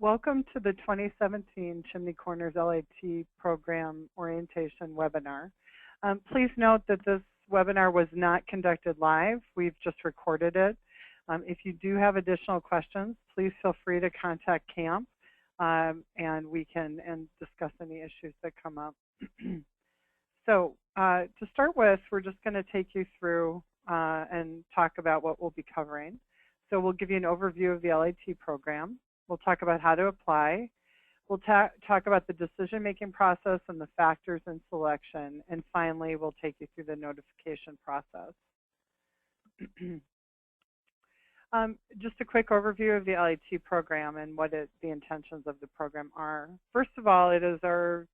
Welcome to the 2017 Chimney Corners LIT Program Orientation Webinar. Please note that this webinar was not conducted live. We've just recorded it. If you do have additional questions, please feel free to contact CAMP and we can discuss any issues that come up. So to start with, we're just going to take you through and talk about what we'll be covering. So we'll give you an overview of the LIT program. We'll talk about how to apply. We'll talk about the decision-making process and the factors in selection. And finally, we'll take you through the notification process. Just a quick overview of the LIT program and what the intentions of the program are. First of all, the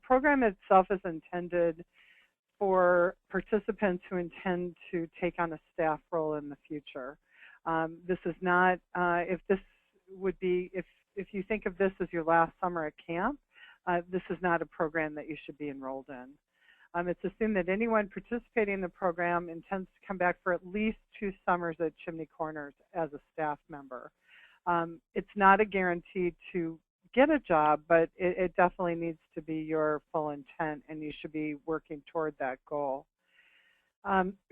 program itself is intended for participants who intend to take on a staff role in the future. This is not, if you think of this as your last summer at camp, this is not a program that you should be enrolled in. It's assumed that anyone participating in the program intends to come back for at least 2 summers at Chimney Corners as a staff member. It's not a guarantee to get a job, but it definitely needs to be your full intent, and you should be working toward that goal.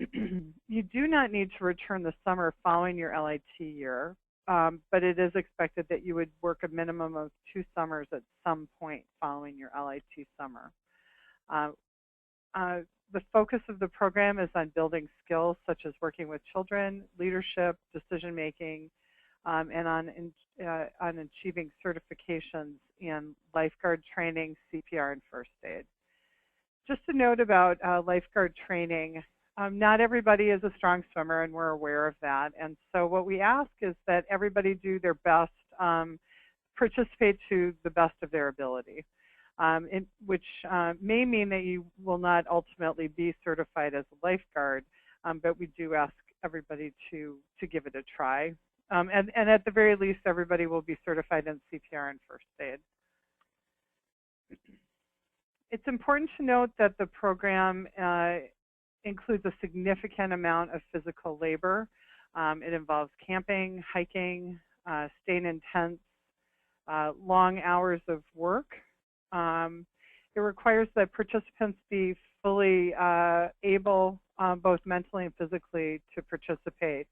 You do not need to return the summer following your LIT year, but it is expected that you would work a minimum of 2 summers at some point following your LIT summer. The focus of the program is on building skills such as working with children, leadership, decision-making, and on achieving certifications in lifeguard training, CPR, and first aid. Just a note about lifeguard training. Not everybody is a strong swimmer, and we're aware of that. And so what we ask is that everybody do their best, participate to the best of their ability, which may mean that you will not ultimately be certified as a lifeguard, but we do ask everybody to give it a try. And at the very least, everybody will be certified in CPR and first aid. It's important to note that the program includes a significant amount of physical labor. It involves camping, hiking, staying in tents, long hours of work. It requires that participants be fully able, both mentally and physically, to participate.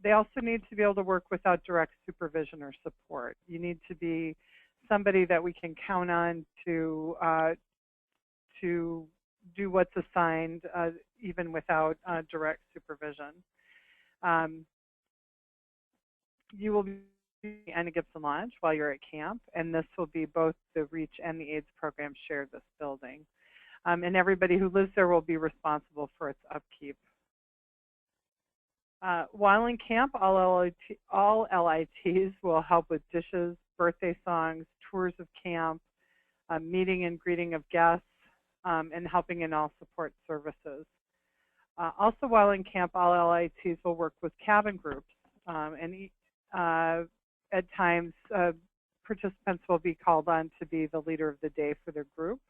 They also need to be able to work without direct supervision or support. You need to be somebody that we can count on to do what's assigned, even without direct supervision. You will be in a Gibson Lodge while you're at camp, and this will be both the REACH and the AIDS program share this building. And everybody who lives there will be responsible for its upkeep. While in camp, all LITs will help with dishes, birthday songs, tours of camp, meeting and greeting of guests, and helping in all support services. Also, while in camp, all LITs will work with cabin groups, and at times, participants will be called on to be the leader of the day for their group.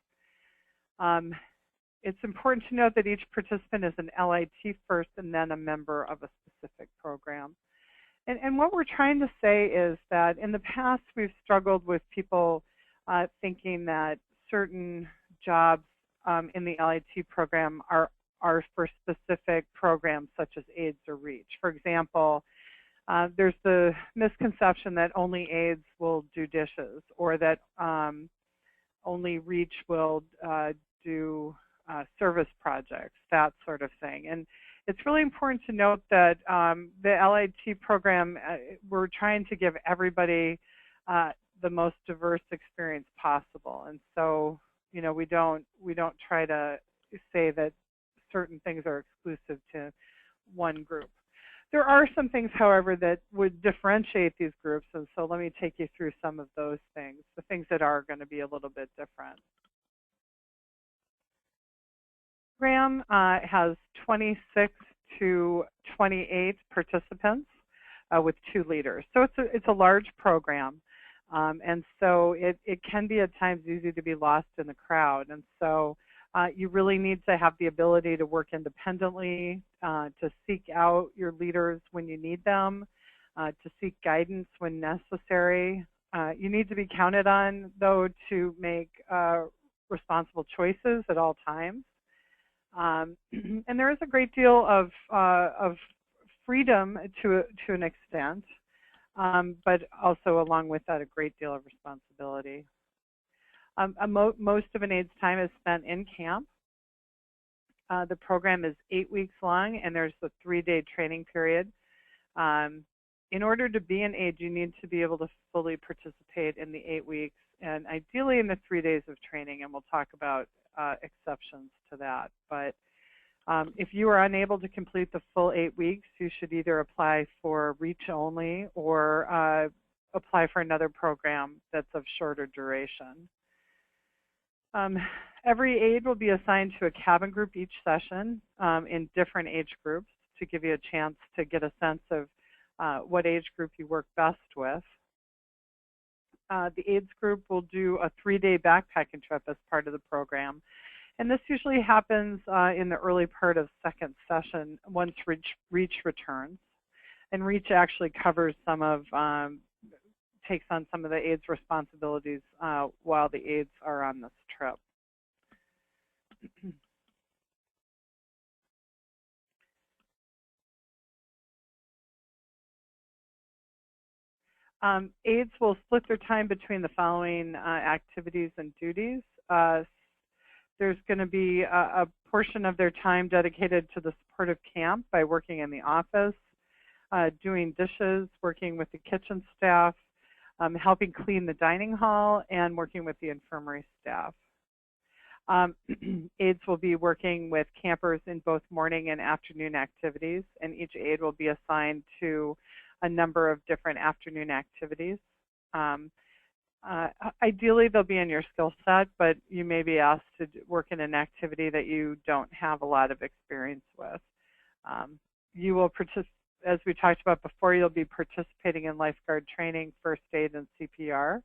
It's important to note that each participant is an LIT first and then a member of a specific program. And what we're trying to say is that in the past, we've struggled with people thinking that certain jobs in the LIT program are for specific programs such as AIDS or REACH. For example, there's the misconception that only AIDS will do dishes, or that only REACH will do service projects, that sort of thing. And it's really important to note that the LIT program, we're trying to give everybody the most diverse experience possible. And so, you know, we don't try to say that certain things are exclusive to one group. There are some things, however, that would differentiate these groups, and so let me take you through some of those things, the things that are going to be a little bit different. The program has 26 to 28 participants with 2 leaders, so it's a large program. And so it can be at times easy to be lost in the crowd. And so you really need to have the ability to work independently, to seek out your leaders when you need them, to seek guidance when necessary. You need to be counted on, though, to make responsible choices at all times. And there is a great deal of freedom to an extent, but also along with that a great deal of responsibility. Most of an AIDS time is spent in camp. The program is 8 weeks long, and there's a 3-day training period. In order to be an aide, you need to be able to fully participate in the 8 weeks, and ideally in the 3 days of training, and we'll talk about exceptions to that. But if you are unable to complete the full 8 weeks, you should either apply for REACH only or apply for another program that's of shorter duration. Every aide will be assigned to a cabin group each session in different age groups to give you a chance to get a sense of what age group you work best with. The AIDS group will do a 3-day backpacking trip as part of the program. And this usually happens in the early part of second session once REACH returns. And REACH actually covers some of, takes on some of the AIDS responsibilities while the aides are on this trip. Aides will split their time between the following activities and duties. There's going to be a portion of their time dedicated to the support of camp by working in the office, doing dishes, working with the kitchen staff, helping clean the dining hall, and working with the infirmary staff. Aides will be working with campers in both morning and afternoon activities, and each aide will be assigned to a number of different afternoon activities. Ideally, they'll be in your skill set, but you may be asked to work in an activity that you don't have a lot of experience with. You will participate, as we talked about before, you'll be participating in lifeguard training, first aid, and CPR.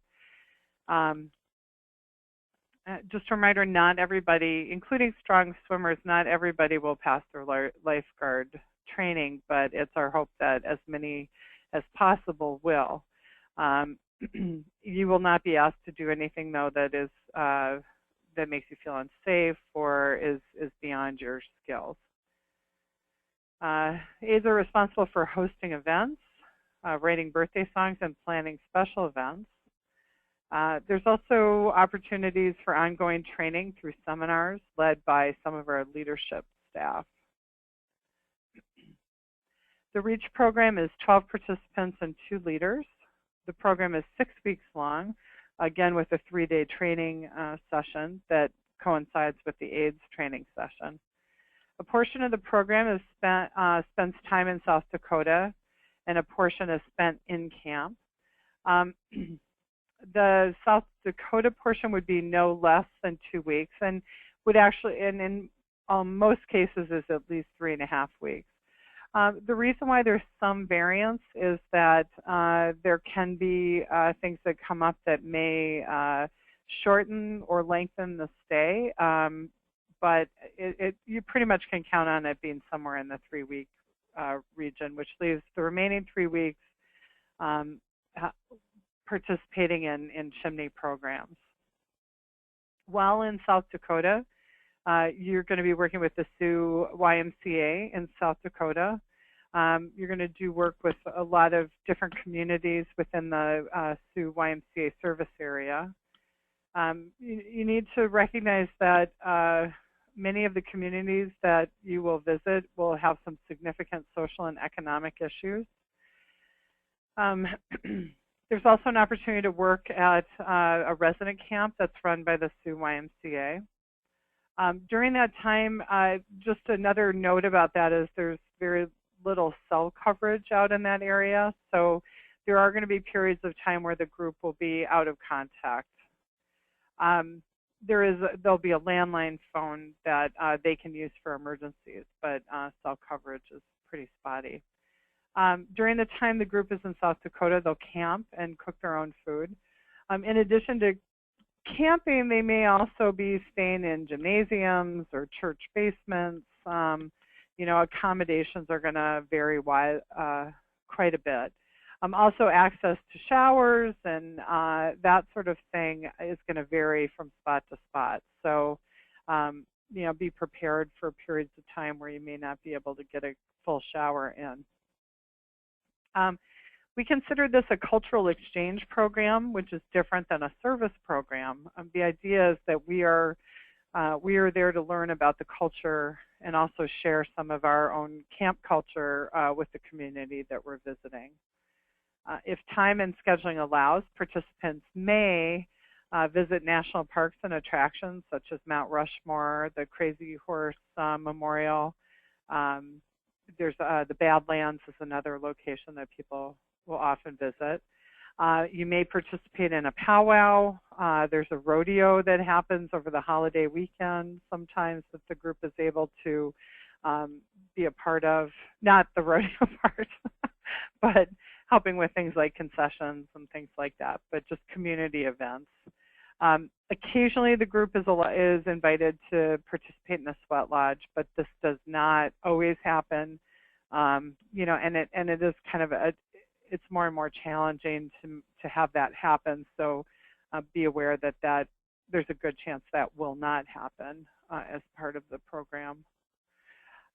Just a reminder, not everybody, including strong swimmers, not everybody will pass their lifeguard training, but it's our hope that as many as possible will. You will not be asked to do anything, though, that is that makes you feel unsafe or is beyond your skills. Aides are responsible for hosting events, writing birthday songs, and planning special events. There's also opportunities for ongoing training through seminars led by some of our leadership staff. The REACH program is 12 participants and 2 leaders. The program is 6 weeks long, again with a 3-day training session that coincides with the AIDS training session. A portion of the program is spends time in South Dakota, and a portion is spent in camp. The South Dakota portion would be no less than 2 weeks, and would actually, and in most cases, is at least 3.5 weeks. The reason why there's some variance is that there can be things that come up that may shorten or lengthen the stay, but you pretty much can count on it being somewhere in the 3-week region, which leaves the remaining 3 weeks participating in chimney programs. While in South Dakota, you're going to be working with the Sioux YMCA in South Dakota. You're going to do work with a lot of different communities within the Sioux YMCA service area. You need to recognize that many of the communities that you will visit will have some significant social and economic issues. There's also an opportunity to work at a resident camp that's run by the Sioux YMCA. During that time, just another note about that is there's very little cell coverage out in that area, so there are going to be periods of time where the group will be out of contact. There'll be a landline phone that they can use for emergencies, but cell coverage is pretty spotty. During the time the group is in South Dakota, they'll camp and cook their own food. In addition to camping, they may also be staying in gymnasiums or church basements. Accommodations are going to vary quite a bit. Also, access to showers and that sort of thing is going to vary from spot to spot. So, you know, be prepared for periods of time where you may not be able to get a full shower in. We consider this a cultural exchange program, which is different than a service program. The idea is that we are there to learn about the culture and also share some of our own camp culture with the community that we're visiting. If time and scheduling allows, participants may visit national parks and attractions such as Mount Rushmore, the Crazy Horse Memorial. There's the Badlands is another location that people will often visit. You may participate in a powwow. There's a rodeo that happens over the holiday weekend sometimes that the group is able to be a part of. Not the rodeo part, but helping with things like concessions and things like that, but just community events. Occasionally the group is invited to participate in a sweat lodge, but this does not always happen. You know, and it is kind of it's more and more challenging to have that happen. So be aware that there's a good chance that will not happen as part of the program.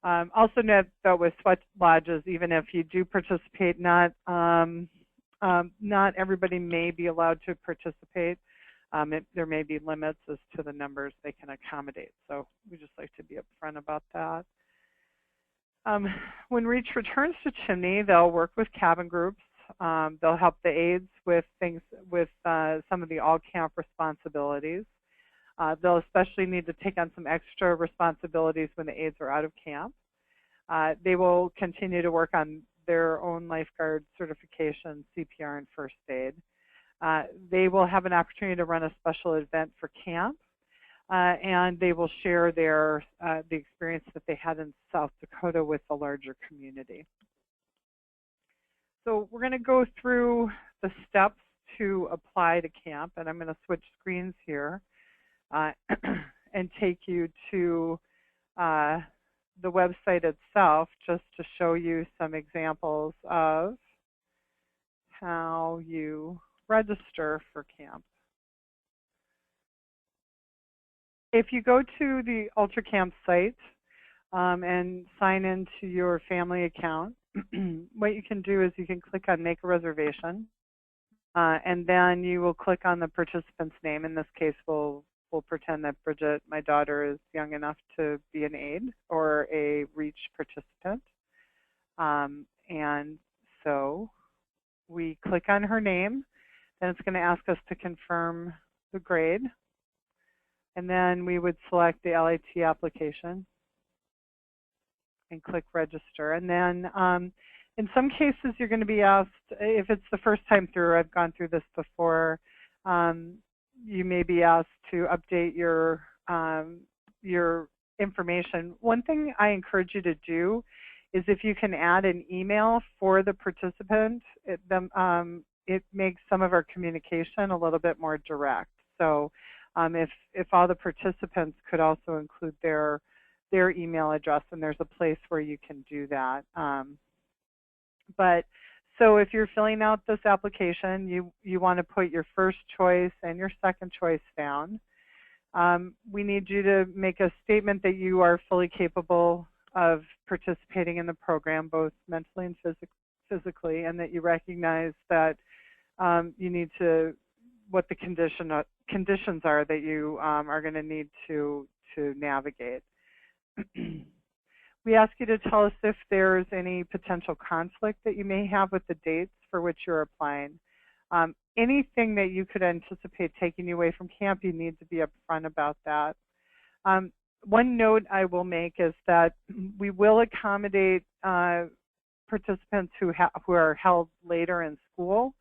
Also note that with sweat lodges, even if you do participate, not everybody may be allowed to participate. There may be limits as to the numbers they can accommodate. So we just like to be upfront about that. When REACH returns to Chimney, they'll work with cabin groups. They'll help the aides with things with some of the all-camp responsibilities. They'll especially need to take on some extra responsibilities when the aides are out of camp. They will continue to work on their own lifeguard certification, CPR, and first aid. They will have an opportunity to run a special event for camp, and they will share the experience that they had in South Dakota with the larger community. So we're going to go through the steps to apply to camp, and I'm going to switch screens here and take you to the website itself just to show you some examples of how you register for camp. If you go to the UltraCamp site and sign into your family account, what you can do is you can click on Make a Reservation, and then you will click on the participant's name. In this case, we'll pretend that Bridget, my daughter, is young enough to be an aide or a REACH participant. And so we click on her name, then it's going to ask us to confirm the grade, and then we would select the LIT application and click register. And then in some cases you're going to be asked, if it's the first time through, I've gone through this before, you may be asked to update your information. One thing I encourage you to do is if you can add an email for the participant, it makes some of our communication a little bit more direct. So if all the participants could also include their email address, and there's a place where you can do that. So if you're filling out this application, you want to put your first choice and your second choice down. We need you to make a statement that you are fully capable of participating in the program, both mentally and physically, and that you recognize that you need to, what the conditions are that you are going to need to navigate. We ask you to tell us if there's any potential conflict that you may have with the dates for which you're applying. Anything that you could anticipate taking you away from camp, you need to be upfront about that. One note I will make is that we will accommodate participants who are held later in school.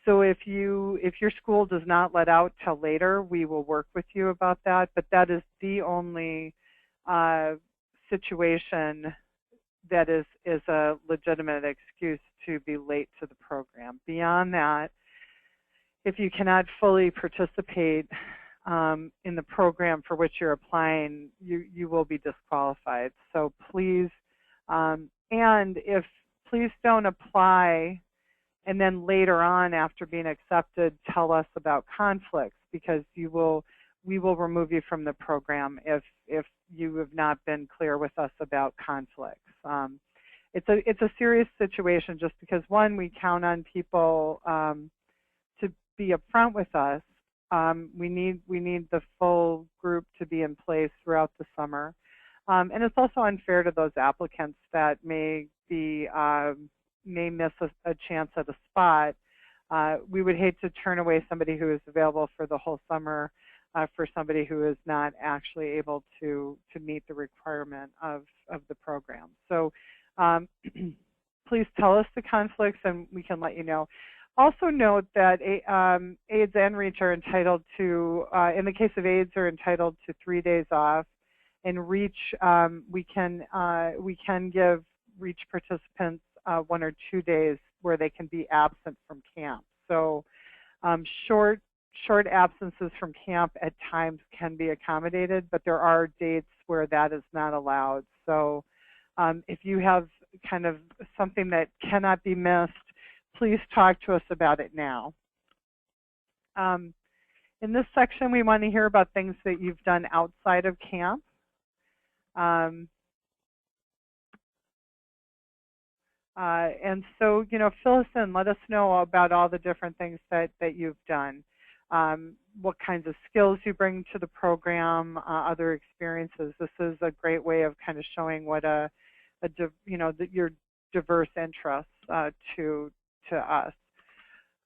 So if your school does not let out till later, we will work with you about that. But that is the only situation that is a legitimate excuse to be late to the program. Beyond that, if you cannot fully participate in the program for which you're applying, you will be disqualified. So please, please don't apply and then later on, after being accepted, tell us about conflicts, because we will remove you from the program if you have not been clear with us about conflicts. It's a serious situation, just because, one, we count on people to be upfront with us. We need the full group to be in place throughout the summer, and it's also unfair to those applicants that may miss a chance at a spot. We would hate to turn away somebody who is available for the whole summer for somebody who is not actually able to meet the requirement of the program. So please tell us the conflicts and we can let you know. Also note that AIDS and REACH are entitled to, in the case of AIDS, are entitled to 3 days off. In REACH, we can give REACH participants 1 or 2 days where they can be absent from camp. So short absences from camp at times can be accommodated, but there are dates where that is not allowed. So if you have kind of something that cannot be missed, please talk to us about it now. In this section, we want to hear about things that you've done outside of camp. And so, fill us in. Let us know about all the different things that you've done. What kinds of skills you bring to the program, other experiences. This is a great way of kind of showing what your diverse interests to us.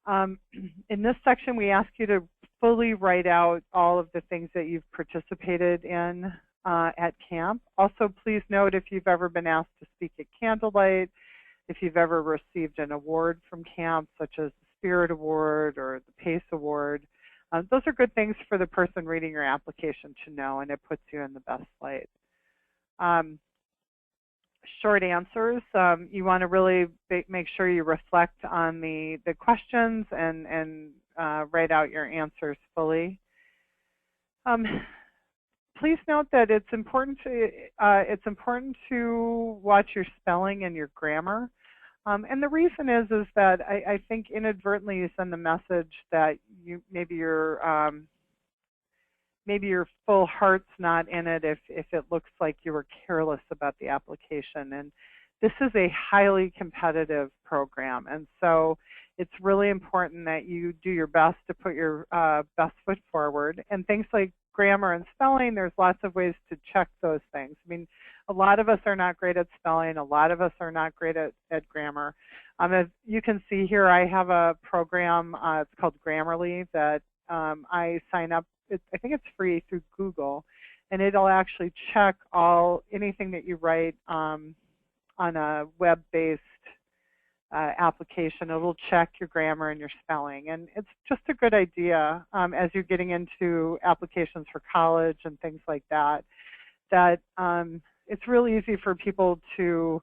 In this section, we ask you to fully write out all of the things that you've participated in at camp. Also, please note if you've ever been asked to speak at Candlelight, if you've ever received an award from camp, such as the Spirit Award or the PACE Award. Those are good things for the person reading your application to know, and it puts you in the best light. Short answers. You want to really make sure you reflect on the questions and write out your answers fully. Please note that it's important to watch your spelling and your grammar. And the reason is that I think inadvertently you send the message that maybe your full heart's not in it if it looks like you were careless about the application. And this is a highly competitive program, and so it's really important that you do your best to put your best foot forward. And things like grammar and spelling, there's lots of ways to check those things. I mean, a lot of us are not great at spelling. A lot of us are not great at grammar. As you can see here, I have a program, it's called Grammarly, that I sign up. I think it's free through Google, and it'll actually check anything that you write on a web-based application. It will check your grammar and your spelling, and it's just a good idea as you're getting into applications for college and things like that, that it's really easy for people to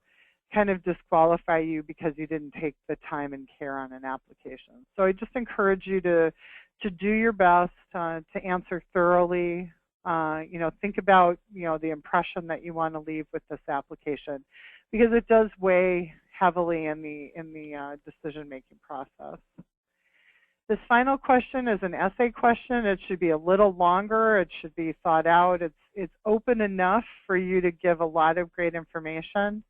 kind of disqualify you because you didn't take the time and care on an application. So I just encourage you to do your best to answer thoroughly. Think about the impression that you want to leave with this application, because it does weigh heavily in the decision-making process. This final question is an essay question. It should be a little longer. It should be thought out. It's open enough for you to give a lot of great information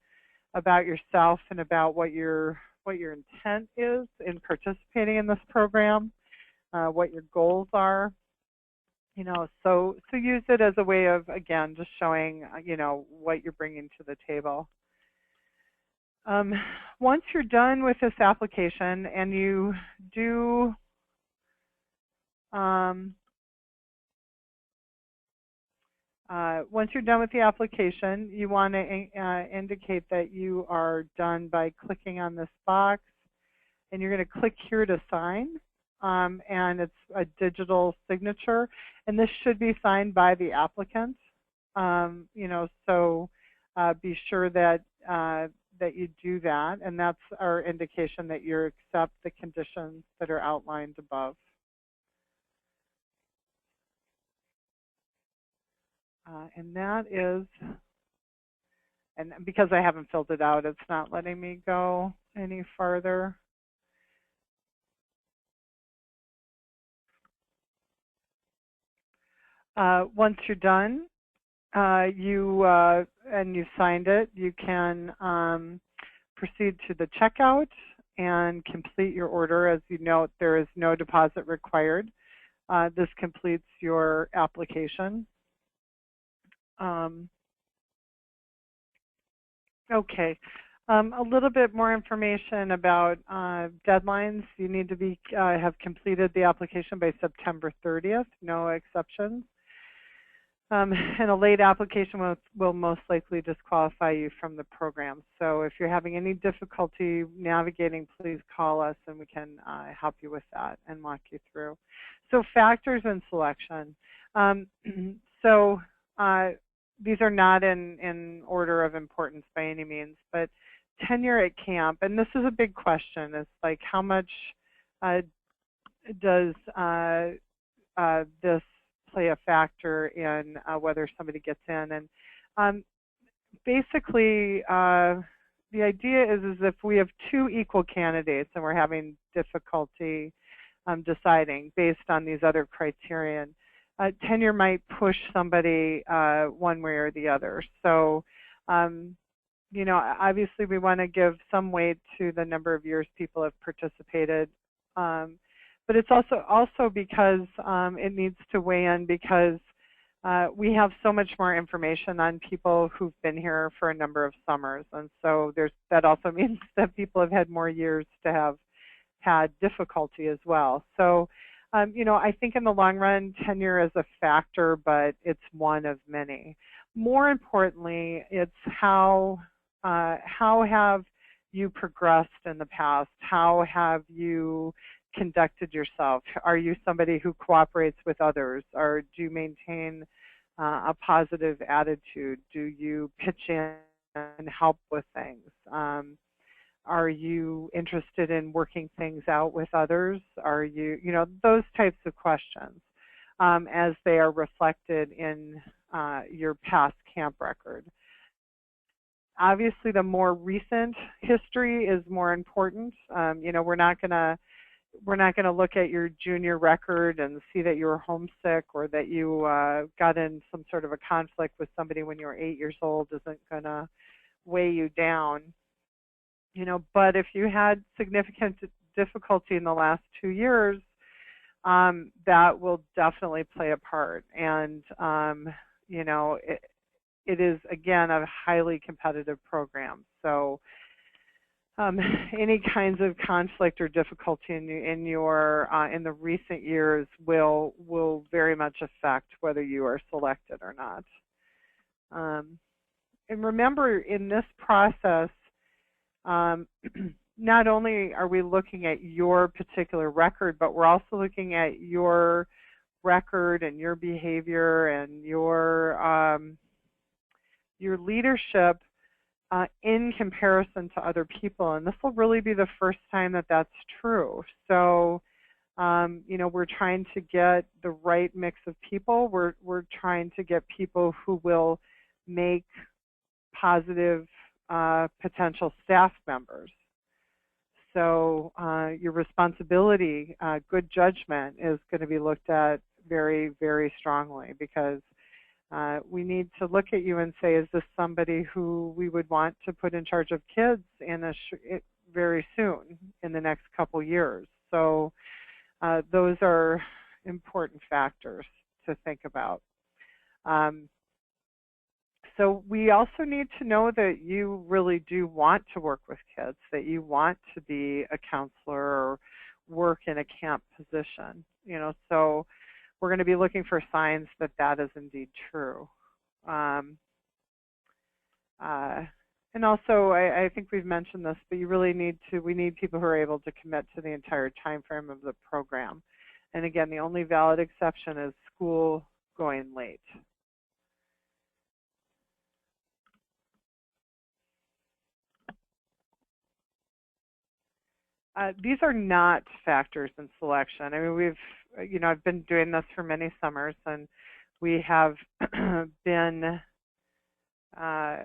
about yourself and about what your intent is in participating in this program, what your goals are. So use it as a way of, again, just showing what you're bringing to the table. Once you're done with this application and you do once you're done with the application, you want to indicate that you are done by clicking on this box, and you're going to click here to sign, and it's a digital signature, and this should be signed by the applicant. So be sure that you do that, and that's our indication that you accept the conditions that are outlined above. And that is, and because I haven't filled it out, it's not letting me go any farther. Once you're done, and you've signed it, you can proceed to the checkout and complete your order. As you note, there is no deposit required. This completes your application. Okay. A little bit more information about deadlines. You need to have completed the application by September 30th, no exceptions. And a late application will most likely disqualify you from the program. So if you're having any difficulty navigating, please call us and we can help you with that and walk you through. So factors in selection. These are not in order of importance by any means, but tenure at camp, and this is a big question. It's like, how much does this play a factor in whether somebody gets in? And basically, the idea is if we have two equal candidates and we're having difficulty deciding based on these other criterion, tenure might push somebody one way or the other. So, you know, obviously we want to give some weight to the number of years people have participated, but it's also because it needs to weigh in because we have so much more information on people who've been here for a number of summers, and so that also means that people have had more years to have had difficulty as well. So, you know, I think in the long run, tenure is a factor, but it's one of many. More importantly, it's how have you progressed in the past? How have you conducted yourself? Are you somebody who cooperates with others? Or do you maintain a positive attitude? Do you pitch in and help with things? Are you interested in working things out with others? Are you, you know, those types of questions as they are reflected in your past camp record. Obviously, the more recent history is more important. You know, we're not gonna look at your junior record and see that you were homesick or that you got in some sort of a conflict with somebody when you were 8 years old. Isn't gonna weigh you down. You know, but if you had significant difficulty in the last 2 years, that will definitely play a part. And you know, it is, again, a highly competitive program. So any kinds of conflict or difficulty in the recent years will very much affect whether you are selected or not. And remember, in this process, not only are we looking at your particular record, but we're also looking at your record and your behavior and your leadership in comparison to other people. And this will really be the first time that that's true. So, you know, we're trying to get the right mix of people. We're trying to get people who will make positive potential staff members. So your responsibility, good judgment is going to be looked at very, very strongly, because we need to look at you and say, is this somebody who we would want to put in charge of kids very soon in the next couple years? So those are important factors to think about. So we also need to know that you really do want to work with kids, that you want to be a counselor or work in a camp position. You know, so we're going to be looking for signs that that is indeed true. And also, I think we've mentioned this, but you really we need people who are able to commit to the entire time frame of the program. And again, the only valid exception is school going late. These are not factors in selection. I mean, I've been doing this for many summers, and we have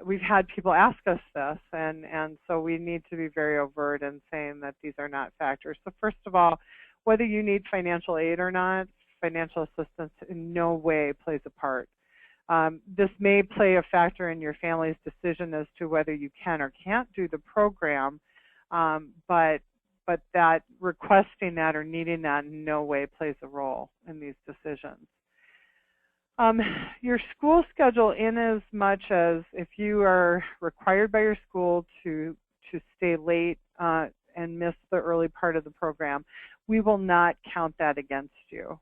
we've had people ask us this, and so we need to be very overt in saying that these are not factors. So first of all, whether you need financial aid or not, financial assistance in no way plays a part. This may play a factor in your family's decision as to whether you can or can't do the program, but that requesting that or needing that in no way plays a role in these decisions. Your school schedule, in as much as if you are required by your school to stay late and miss the early part of the program, we will not count that against you.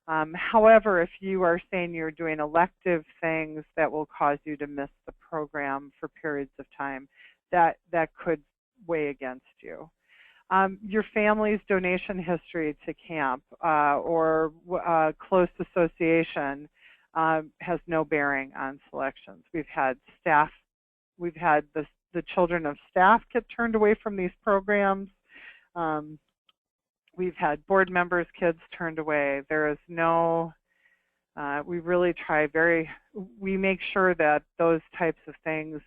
However, if you are saying you're doing elective things that will cause you to miss the program for periods of time, that could weigh against you. Your family's donation history to camp or close association has no bearing on selections. We've had the children of staff get turned away from these programs. We've had board members' kids turned away. There is no, we really try we make sure that those types of things,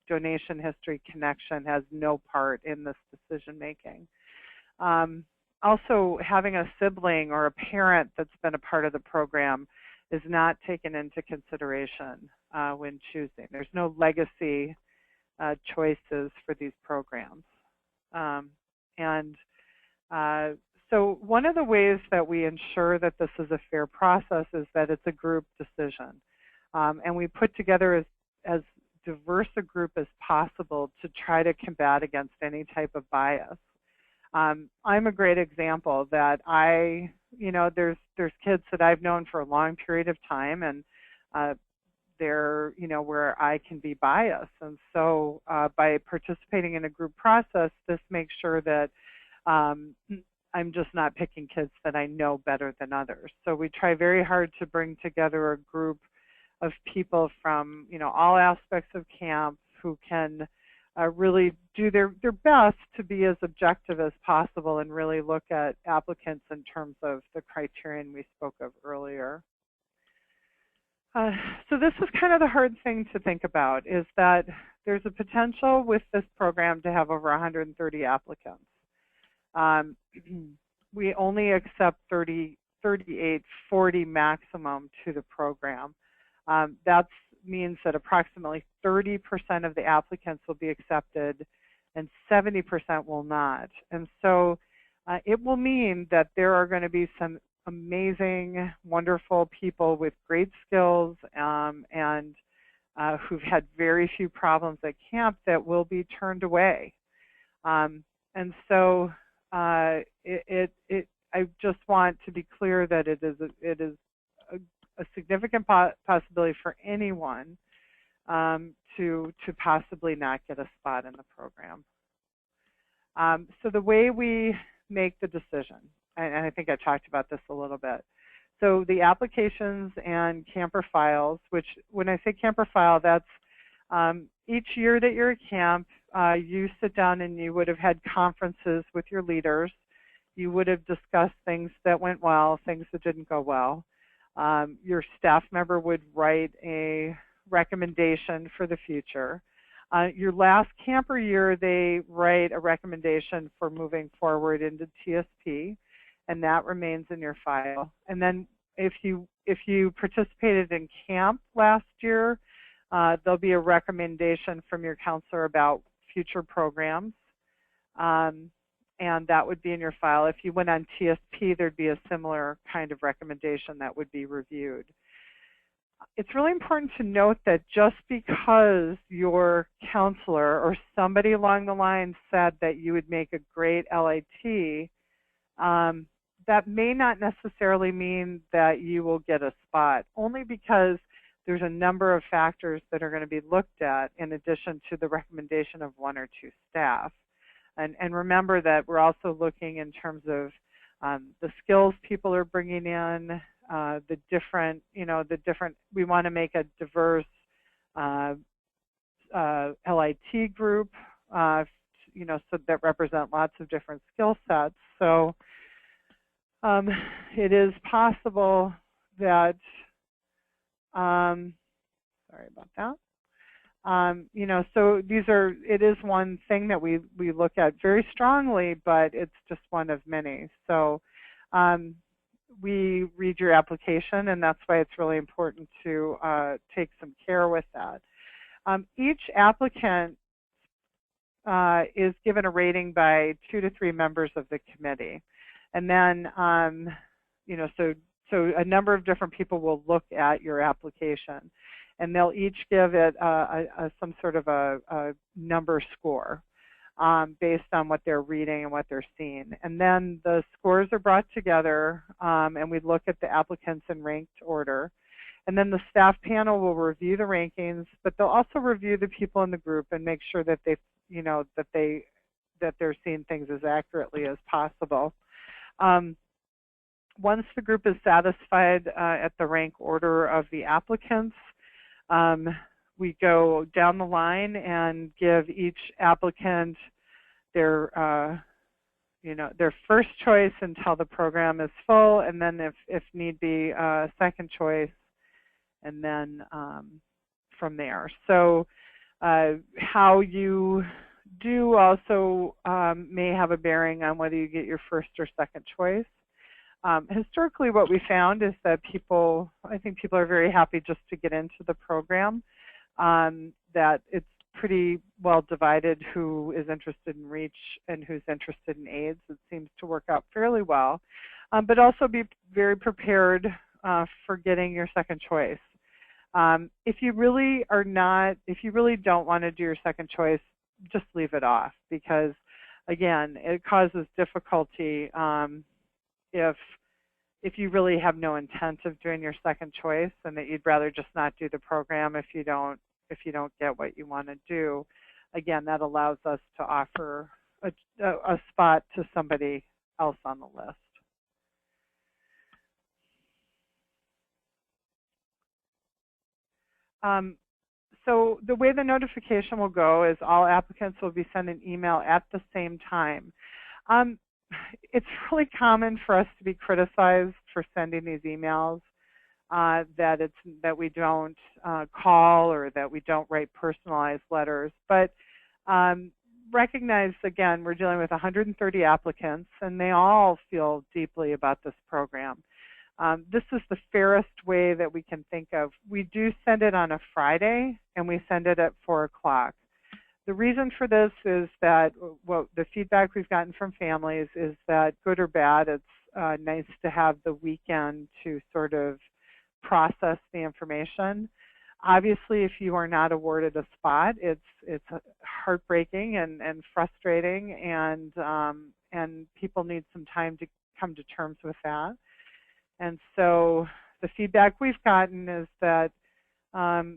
donation history, connection, has no part in this decision making. Also, having a sibling or a parent that's been a part of the program is not taken into consideration when choosing. There's no legacy choices for these programs. So one of the ways that we ensure that this is a fair process is that it's a group decision. And we put together as diverse a group as possible to try to combat against any type of bias. I'm a great example that there's kids that I've known for a long period of time, and they're, where I can be biased. And so by participating in a group process, this makes sure that I'm just not picking kids that I know better than others. So we try very hard to bring together a group of people from, all aspects of camp who can really do their best to be as objective as possible and really look at applicants in terms of the criterion we spoke of earlier. So this is kind of the hard thing to think about, is that there's a potential with this program to have over 130 applicants. We only accept 38, 40 maximum to the program. That means that approximately 30% of the applicants will be accepted and 70% will not. And so it will mean that there are going to be some amazing, wonderful people with great skills and who've had very few problems at camp that will be turned away. And so I just want to be clear that it is a significant possibility for anyone to possibly not get a spot in the program. So the way we make the decision, and I think I talked about this a little bit. So the applications and camper files, which when I say camper file, that's each year that you're at camp, you sit down and you would have had conferences with your leaders. You would have discussed things that went well, things that didn't go well. Your staff member would write a recommendation for the future. Your last camper year, they write a recommendation for moving forward into TSP, and that remains in your file. And then if you participated in camp last year, there'll be a recommendation from your counselor about future programs, and that would be in your file. If you went on TSP, there'd be a similar kind of recommendation that would be reviewed. It's really important to note that just because your counselor or somebody along the line said that you would make a great LIT, that may not necessarily mean that you will get a spot, only because there's a number of factors that are going to be looked at in addition to the recommendation of one or two staff. And remember that we're also looking in terms of the skills people are bringing in, we want to make a diverse LIT group, so that represent lots of different skill sets. So it is possible that, sorry about that. So it is one thing that we look at very strongly, but it's just one of many. So we read your application, and that's why it's really important to take some care with that. Each applicant is given a rating by 2 to 3 members of the committee. And then, you know, so a number of different people will look at your application, and they'll each give it some sort of a number score based on what they're reading and what they're seeing. And then the scores are brought together, and we look at the applicants in ranked order. And then the staff panel will review the rankings, but they'll also review the people in the group and make sure that they, you know, that they're seeing things as accurately as possible. Once the group is satisfied at the rank order of the applicants, we go down the line and give each applicant their, you know, their first choice until the program is full, and then if need be, second choice, and then from there. So how you do also may have a bearing on whether you get your first or second choice. Historically, what we found is that I think people are very happy just to get into the program, that it's pretty well divided who is interested in REACH and who's interested in AIDS. It seems to work out fairly well, but also be very prepared for getting your second choice. If you really don't want to do your second choice, just leave it off, because again, it causes difficulty if you really have no intent of doing your second choice, and that you'd rather just not do the program if you don't get what you want to do. Again, that allows us to offer a spot to somebody else on the list. So the way the notification will go is all applicants will be sent an email at the same time. It's really common for us to be criticized for sending these emails, that we don't call, or that we don't write personalized letters. But recognize, again, we're dealing with 130 applicants, and they all feel deeply about this program. This is the fairest way that we can think of. We do send it on a Friday, and we send it at 4 o'clock. The reason for this is that the feedback we've gotten from families is that, good or bad, it's nice to have the weekend to sort of process the information. Obviously, if you are not awarded a spot, it's heartbreaking and frustrating, and people need some time to come to terms with that. And so the feedback we've gotten is that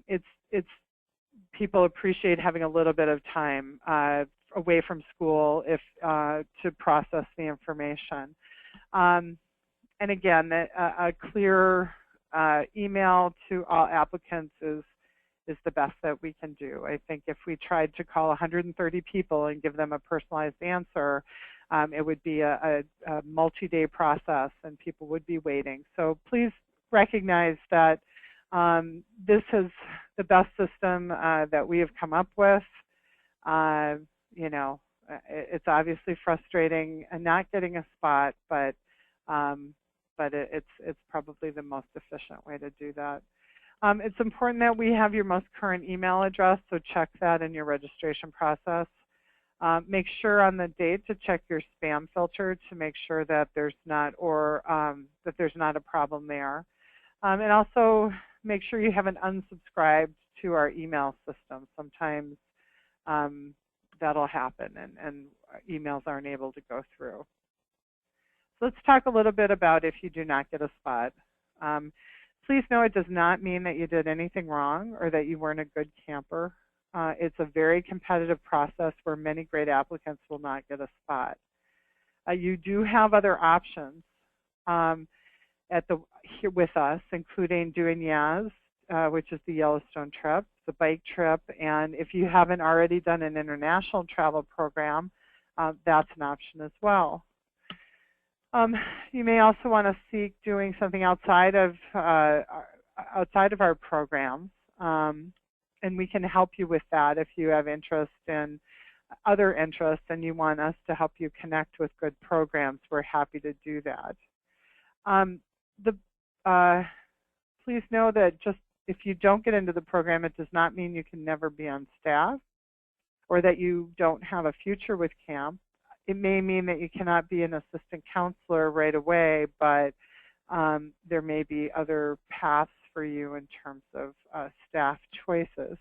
it's people appreciate having a little bit of time away from school to process the information. And again, a clear email to all applicants is the best that we can do. I think if we tried to call 130 people and give them a personalized answer, it would be a multi-day process, and people would be waiting. So please recognize that this is the best system that we have come up with. You know, it's obviously frustrating and not getting a spot, but it's probably the most efficient way to do that. It's important that we have your most current email address, so check that in your registration process. Make sure on the date to check your spam filter to make sure that there's not a problem there. And also make sure you haven't unsubscribed to our email system. Sometimes that'll happen, and emails aren't able to go through. So let's talk a little bit about if you do not get a spot. Please know it does not mean that you did anything wrong or that you weren't a good camper. It's a very competitive process where many great applicants will not get a spot. You do have other options with us, including doing YAS, which is the Yellowstone trip, the bike trip, and if you haven't already done an international travel program, that's an option as well. You may also want to seek doing something outside of our programs, and we can help you with that if you have interest in other interests and you want us to help you connect with good programs. We're happy to do that. The please know that just if you don't get into the program, it does not mean you can never be on staff or that you don't have a future with camp. It may mean that you cannot be an assistant counselor right away, but there may be other paths for you in terms of staff choices.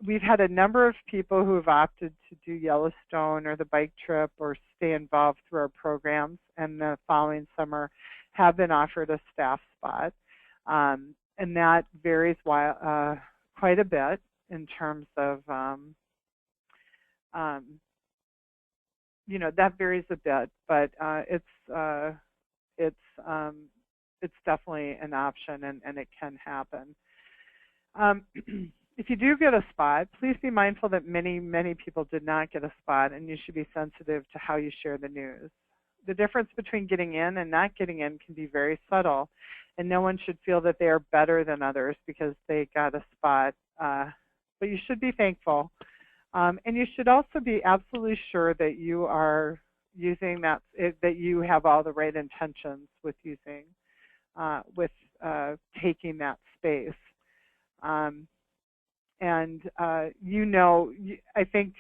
We've had a number of people who have opted to do Yellowstone or the bike trip or stay involved through our programs, and the following summer have been offered a staff spot. And that varies quite a bit in terms of, that varies a bit, but it's definitely an option, and it can happen. If you do get a spot, please be mindful that many, many people did not get a spot, and you should be sensitive to how you share the news. The difference between getting in and not getting in can be very subtle, and no one should feel that they are better than others because they got a spot. But you should be thankful. And you should also be absolutely sure that you are using that, that you have all the right intentions with using, taking that space. I think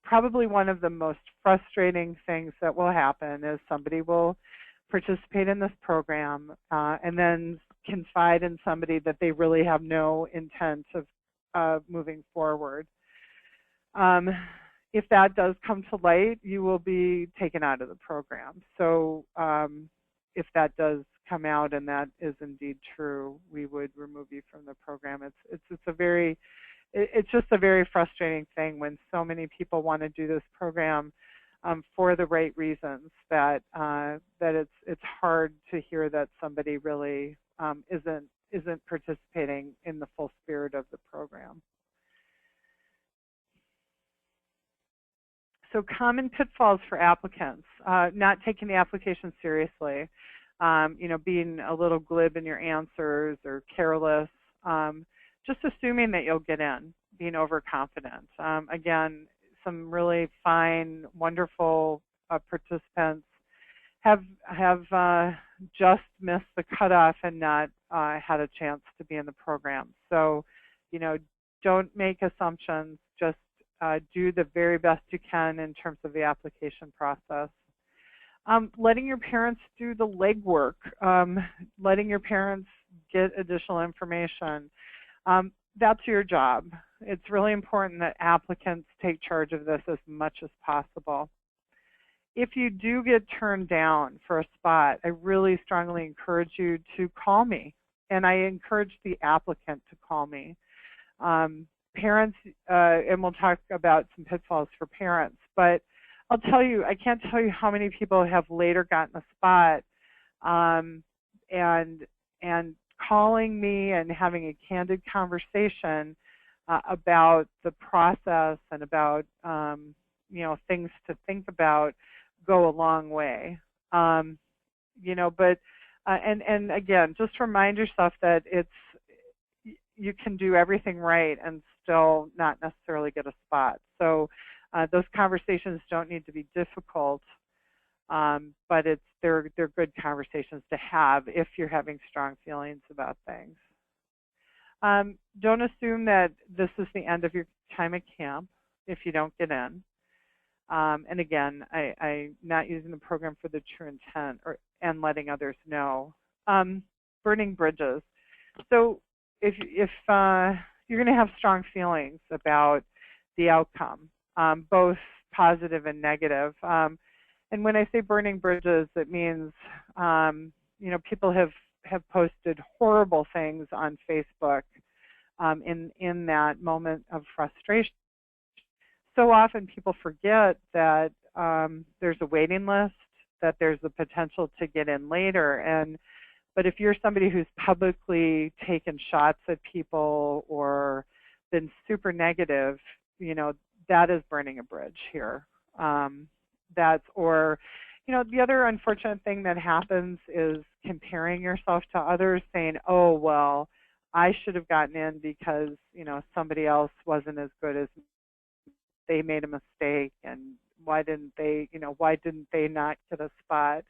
probably one of the most frustrating things that will happen is somebody will participate in this program and then confide in somebody that they really have no intent of moving forward. If that does come to light, you will be taken out of the program. So if that does come out and that is indeed true, we would remove you from the program. It's just a very frustrating thing when so many people want to do this program for the right reasons that it's hard to hear that somebody really isn't participating in the full spirit of the program. So common pitfalls for applicants: not taking the application seriously, being a little glib in your answers or careless. Just assuming that you'll get in, being overconfident. Again, some really fine, wonderful participants have just missed the cutoff and not had a chance to be in the program. So, don't make assumptions. Just do the very best you can in terms of the application process. Letting your parents do the legwork, letting your parents get additional information. That's your job. It's really important that applicants take charge of this as much as possible. If you do get turned down for a spot, I really strongly encourage you to call me, and I encourage the applicant to call me. Parents, and we'll talk about some pitfalls for parents, but I'll tell you, I can't tell you how many people have later gotten a spot and calling me and having a candid conversation about the process and about things to think about go a long way. And again, just remind yourself that you can do everything right and still not necessarily get a spot. So those conversations don't need to be difficult, but they're good conversations to have if you're having strong feelings about things. Don't assume that this is the end of your time at camp if you don't get in. And again, I'm not using the program for the true intent and letting others know. Burning bridges. So if you're going to have strong feelings about the outcome, both positive and negative. And when I say burning bridges, it means, people have posted horrible things on Facebook in that moment of frustration. So often people forget that there's a waiting list, that there's the potential to get in later. But if you're somebody who's publicly taken shots at people or been super negative, that is burning a bridge here. The other unfortunate thing that happens is comparing yourself to others, saying, oh, well, I should have gotten in because, somebody else wasn't as good as me. They made a mistake, and why didn't they not get a spot?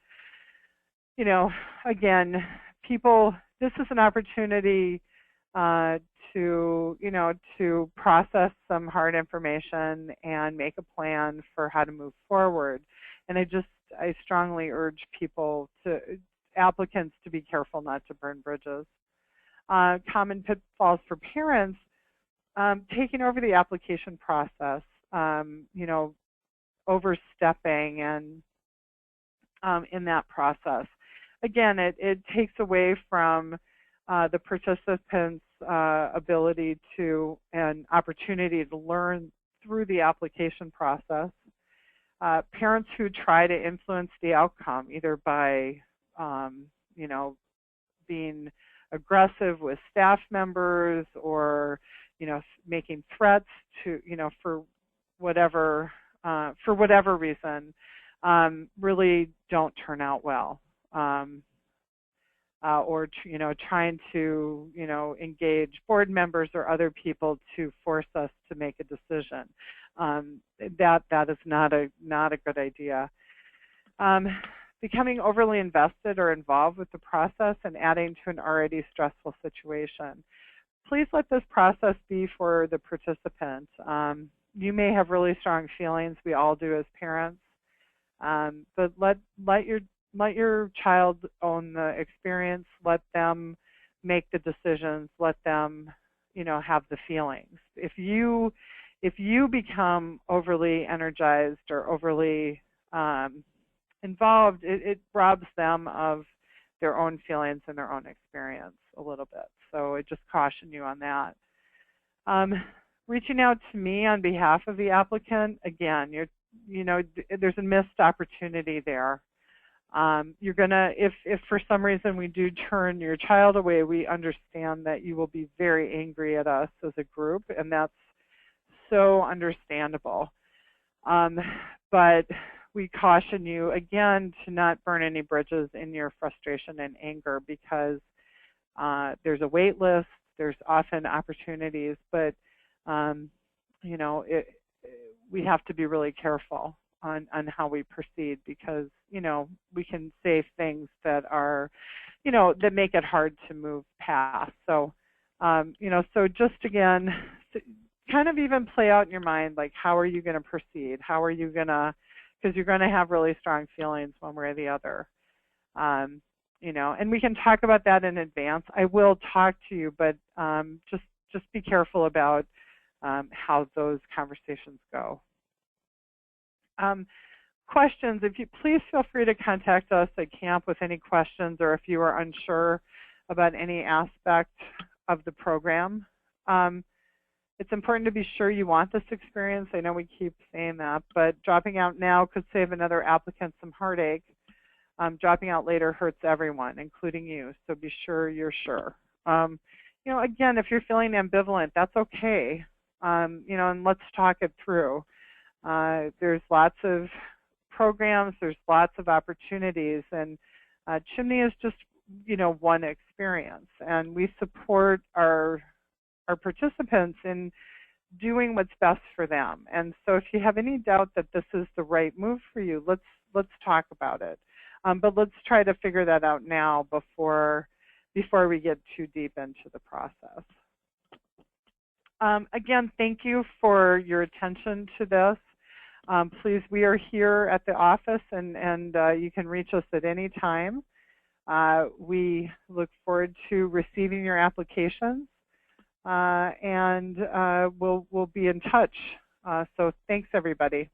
you know, again, people, this is an opportunity to process some hard information and make a plan for how to move forward. And I strongly urge applicants to be careful not to burn bridges. Common pitfalls for parents, taking over the application process, overstepping and in that process. Again, it takes away from the participants' ability to and opportunity to learn through the application process. Parents who try to influence the outcome, either by, being aggressive with staff members or, making threats to, for whatever reason, really don't turn out well. Or trying to engage board members or other people to force us to make a decision. That is not a good idea. Becoming overly invested or involved with the process and adding to an already stressful situation. Please let this process be for the participant. You may have really strong feelings, we all do as parents, but let your child own the experience, let them make the decisions, let them, have the feelings. If you become overly energized or overly involved, it robs them of their own feelings and their own experience a little bit. So I just caution you on that. Reaching out to me on behalf of the applicant, again, there's a missed opportunity there. You're gonna, if for some reason we do turn your child away, we understand that you will be very angry at us as a group, and that's so understandable. But we caution you again to not burn any bridges in your frustration and anger, because there's a wait list, there's often opportunities, but we have to be really careful on how we proceed, because we can say things that are that make it hard to move past. So so just again, kind of even play out in your mind, like, how are you going to proceed? How are you going to, because you're going to have really strong feelings one way or the other. And we can talk about that in advance. I will talk to you, but just be careful about how those conversations go. Questions, please feel free to contact us at camp with any questions, or if you are unsure about any aspect of the program. It's important to be sure you want this experience. I know we keep saying that, but dropping out now could save another applicant some heartache. Dropping out later hurts everyone, including you, so be sure you're sure. Again, if you're feeling ambivalent, that's okay, and let's talk it through. There's lots of programs, there's lots of opportunities, and Chimney is just, one experience, and we support our participants in doing what's best for them. And so if you have any doubt that this is the right move for you, let's talk about it. But let's try to figure that out now before we get too deep into the process. Again, thank you for your attention to this. Please, we are here at the office, and you can reach us at any time. We look forward to receiving your applications, and we'll be in touch. So thanks, everybody.